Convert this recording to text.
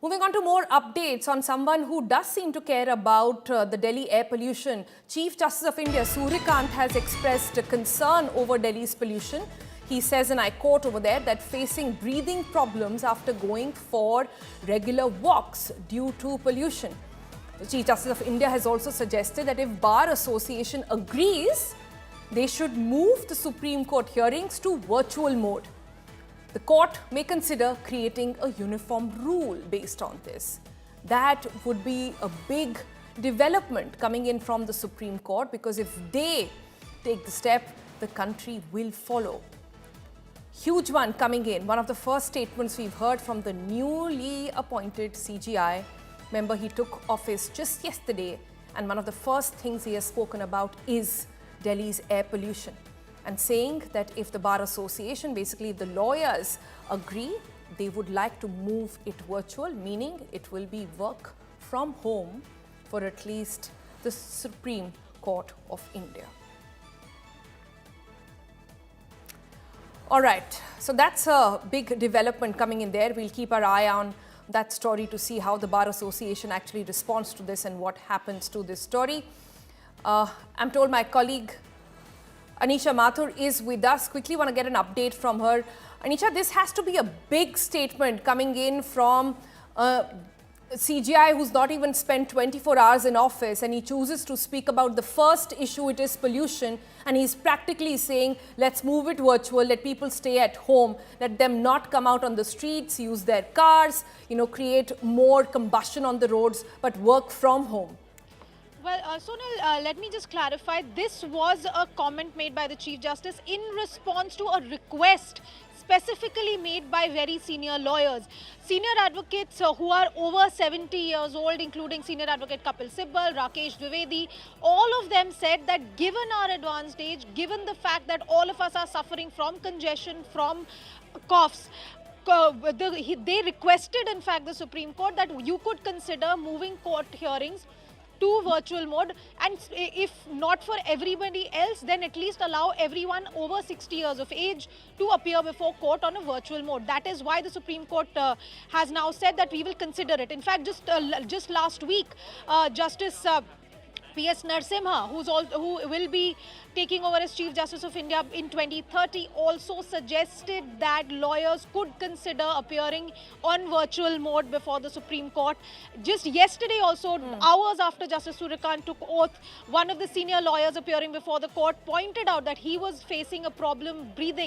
Moving on to more updates on someone who does seem to care about the Delhi air pollution. Chief Justice of India Surya Kant has expressed concern over Delhi's pollution. He says, and I quote over there, that facing breathing problems after going for regular walks due to pollution. The Chief Justice of India has also suggested that if Bar Association agrees, they should move the Supreme Court hearings to virtual mode. The court may consider creating a uniform rule based on this. That would be a big development coming in from the Supreme Court, because if they take the step, the country will follow. Huge one coming in. One of the first statements we've heard from the newly appointed CJI. Remember, he took office just yesterday, and one of the first things he has spoken about is Delhi's air pollution, and saying that if the Bar Association, basically the lawyers, agree, they would like to move it virtual, meaning it will be work from home for at least the Supreme Court of India. All right, so that's a big development coming in there. We'll keep our eye on that story to see how the Bar Association actually responds to this and what happens to this story. I'm told my colleague Anisha Mathur is with us. Quickly want to get an update from her. Anisha, this has to be a big statement coming in from CJI, who's not even spent 24 hours in office, and he chooses to speak about the first issue, it is pollution, and he's practically saying, let's move it virtual, let people stay at home, let them not come out on the streets, use their cars, create more combustion on the roads, but work from home. Well, Sonal, let me just clarify. This was a comment made by the Chief Justice in response to a request specifically made by very senior lawyers. Senior advocates who are over 70 years old, including Senior Advocate Kapil Sibal, Rakesh Dwivedi, all of them said that given our advanced age, given the fact that all of us are suffering from congestion, from coughs, they requested, in fact, the Supreme Court that you could consider moving court hearings to virtual mode, and if not for everybody else, then at least allow everyone over 60 years of age to appear before court on a virtual mode. That is why the Supreme Court has now said that we will consider it. In fact, just last week, Justice P.S. Narasimha, who will be taking over as Chief Justice of India in 2030, also suggested that lawyers could consider appearing on virtual mode before the Supreme Court. Just yesterday also, hours after Justice Surya Kant took oath, one of the senior lawyers appearing before the court pointed out that he was facing a problem breathing